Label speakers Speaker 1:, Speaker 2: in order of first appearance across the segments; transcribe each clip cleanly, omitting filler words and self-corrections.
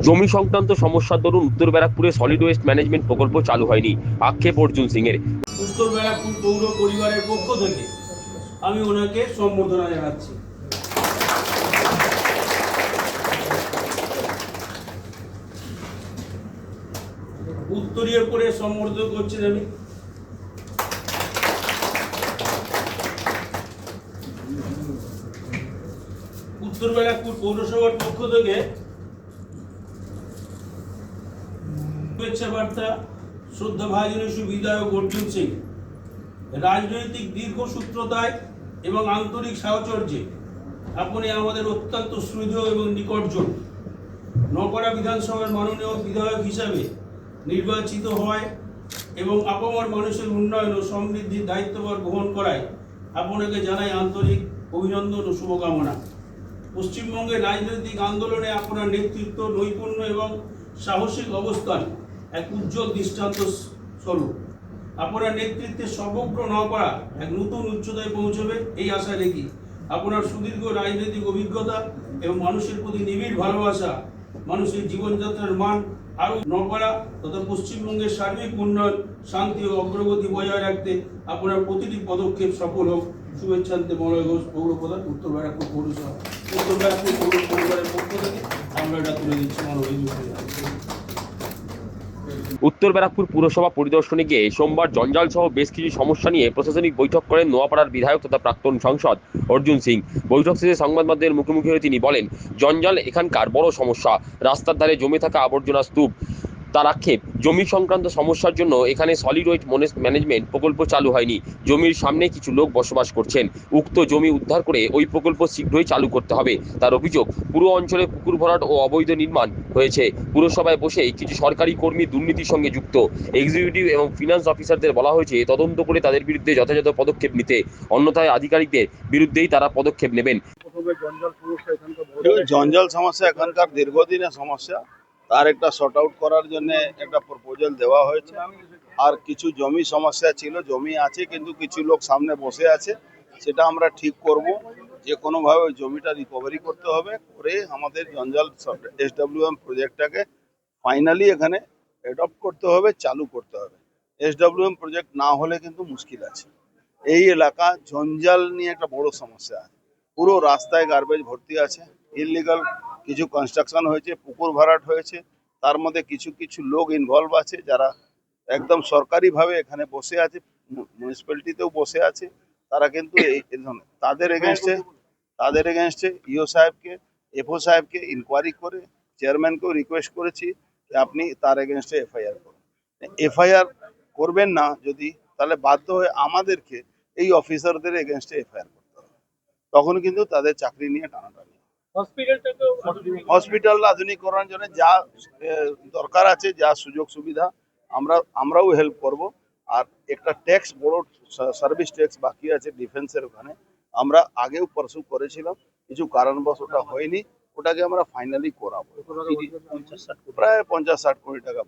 Speaker 1: জমি সংক্রান্ত সমস্যার দরুন উত্তর ব্যারাকপুরে সলিড ওয়েস্ট ম্যানেজমেন্ট প্রকল্প চালু হয়নি, আক্ষেপ অর্জুন সিং এর।
Speaker 2: উত্তর ব্যারাকপুর পৌর পরিবারের পক্ষ থেকে আমি ওনাকে সম্বর্ধনা জানাচ্ছি। উত্তরীয় করে সম্বর্ধনা করছেন আমি। উত্তর ব্যারাকপুর পৌরসভার পক্ষ থেকে শুভেচ্ছা বার্তা। শ্রদ্ধা ভাজনী বিধায়ক অর্জুন সিং রাজনৈতিক দীর্ঘসূত্রতায় এবং আন্তরিক সাহচর্যে আপনি আমাদের অত্যন্ত শ্রদ্ধেয় এবং নিকটজন। নকরা বিধানসভার মাননীয় বিধায়ক হিসাবে নির্বাচিত হয় এবং আপামর মানুষের উন্নয়ন ও সমৃদ্ধির দায়িত্বভার গ্রহণ করায় আপনাকে জানাই আন্তরিক অভিনন্দন ও শুভকামনা। পশ্চিমবঙ্গের রাজনৈতিক আন্দোলনে আপনার নেতৃত্ব, নৈপুণ্য এবং সাহসিক অবস্থান এক উজ্জ্বল দৃষ্টান্ত স্বরূপ। আপনার নেতৃত্বে সমগ্র নওপাড়া এক নতুন উচ্চতায় পৌঁছবে এই আশা রেখে আপনার সুদীর্ঘ রাজনৈতিক অভিজ্ঞতা এবং মানুষের প্রতি নিবিড় ভালোবাসা মানুষের জীবনযাত্রার মান আরও নওপাড়া তথা পশ্চিমবঙ্গের সার্বিক উন্নয়ন, শান্তি ও অগ্রগতি বজায় রাখতে আপনার প্রতিটি পদক্ষেপ সফল হোক। শুভেচ্ছান্তে মলয় ঘোষ, পৌর প্রধান, উত্তর ব্যারাকপুর পৌরসভা। উত্তর ব্যারাকপুর পৌর পরিবারের পক্ষ থেকে আমরা এটা তুলে দিচ্ছি মাননীয়।
Speaker 1: উত্তর ব্যারাকপুর পুরসভা পরিদর্শনে গিয়ে সোমবার জঞ্জাল সহ বেশ কিছু সমস্যা নিয়ে প্রশাসনিক বৈঠক করেন নোয়াপাড়ার বিধায়ক তথা প্রাক্তন সাংসদ অর্জুন সিং। বৈঠক শেষে সংবাদ মাধ্যমের মুখোমুখি হয়ে তিনি বলেন, জঞ্জাল এখানকার বড় সমস্যা। রাস্তার ধারে জমে থাকা আবর্জনা স্তূপ। তার আক্ষেপ, জমি সংক্রান্ত সমস্যার জন্য এখানে সলিড ওয়েস্ট ম্যানেজমেন্ট প্রকল্প চালু হয়নি। জমির সামনে কিছু লোক বসবাস করছেন। উক্ত জমি উদ্ধার করে ওই প্রকল্প শীঘ্রই চালু করতে হবে। তার অভিযোগ, পুরো অঞ্চলে পুকুর ভরাট ও অবৈধ নির্মাণ হয়েছে। পুরসভায় বসে কিছু সরকারি কর্মী দুর্নীতির সঙ্গে যুক্ত। এক্সিকিউটিভ এবং ফিনান্স অফিসারদের বলা হয়েছে তদন্ত করে তাদের বিরুদ্ধে যথাযথ পদক্ষেপ নিতে, অন্যথায় আধিকারিকদের বিরুদ্ধেই তারা পদক্ষেপ নেবেন।
Speaker 3: জঞ্জাল সমস্যা এখানকার দীর্ঘদিনের সমস্যা, তার একটা শর্ট আউট করার জন্য একটা প্রপোজাল দেওয়া হয়েছে। আর কিছু জমি সমস্যা ছিল, জমি আছে কিন্তু কিছু লোক সামনে বসে আছে, সেটা আমরা ঠিক করব। যে কোনোভাবে ওই জমিটা রিকভারি করতে হবে, করে আমাদের জঞ্জাল SWM প্রজেক্টটাকে ফাইনালি এখানে অ্যাডপ্ট করতে হবে, চালু করতে হবে। SWM প্রজেক্ট না হলে কিন্তু মুশকিল আছে। এই এলাকা জঞ্জাল নিয়ে একটা বড় সমস্যা আছে। পুরো রাস্তায় গার্বেজ ভর্তি আছে, ইললিগাল কিছু কনস্ট্রাকশন হয়েছে, পুকুর ভরাট হয়েছে। তার মধ্যে কিছু কিছু লোক ইনভলভ আছে যারা একদম সরকারিভাবে এখানে বসে আছে, মিউনিসিপ্যালিটিতেও বসে আছে। তারা কিন্তু তাদের এগেনস্টে ইও সাহেবকে, এফও সাহেবকে ইনকোয়ারি করে চেয়ারম্যানকেও রিকোয়েস্ট করেছি যে আপনি তার এগেনস্টে FIR করুন। FIR করবেন না যদি, তাহলে বাধ্য হয়ে আমাদেরকে এই অফিসারদের এগেনস্টে FIR করতে হবে। তখন কিন্তু তাদের চাকরি নিয়ে টানাটানি। হসপিটাল আধুনিকরণের জন্য যা দরকার আছে, যা সুযোগ সুবিধা আমরাও হেল্প করব। আর একটা ট্যাক্স, বড় সার্ভিস ট্যাক্স বাকি আছে ডিফেন্সের, ওখানে আমরা আগেও পারসু করেছিলাম, কিছু কারণবশ ওটা হয়নি, ওটাকে আমরা ফাইনালি করাবো। প্রায় 50-60 কোটি টাকা।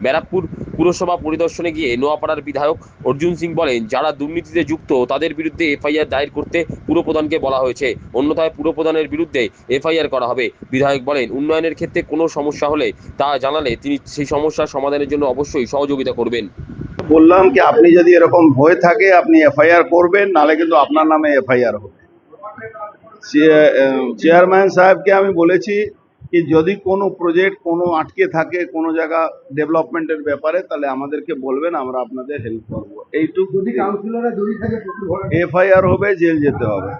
Speaker 1: ব্যারাকপুর পুরসভা পরিদর্শনে গিয়ে নোয়াপাড়ার বিধায়ক অর্জুন সিং বলেন, যারা দুর্নীতিতে যুক্ত তাদের বিরুদ্ধে FIR দায়ের করতে পুরপ্রধানকে বলা হয়েছে, অন্যথায় পুরপ্রধানের বিরুদ্ধে FIR করা হবে। বিধায়ক বলেন, উন্নয়নের ক্ষেত্রে কোনো সমস্যা হলে তা জানালে তিনি সেই সমস্যার সমাধানের জন্য অবশ্যই সহযোগিতা করবেন।
Speaker 3: বললাম কি, আপনি যদি এরকম হয়ে থাকে আপনি FIR করবেন, নালে কিন্তু আপনার নামে FIR হবে। চেয়ারম্যান সাহেবকে আমি বলেছি কি যদি কোনো প্রজেক্ট কোনো আটকে থাকে কোনো জায়গা ডেভেলপমেন্টের ব্যাপারে, তাহলে আমাদেরকে বলবেন, আমরা আপনাদের হেল্প করবো। এইটুকু। FIR হবে, জেল যেতে হবে।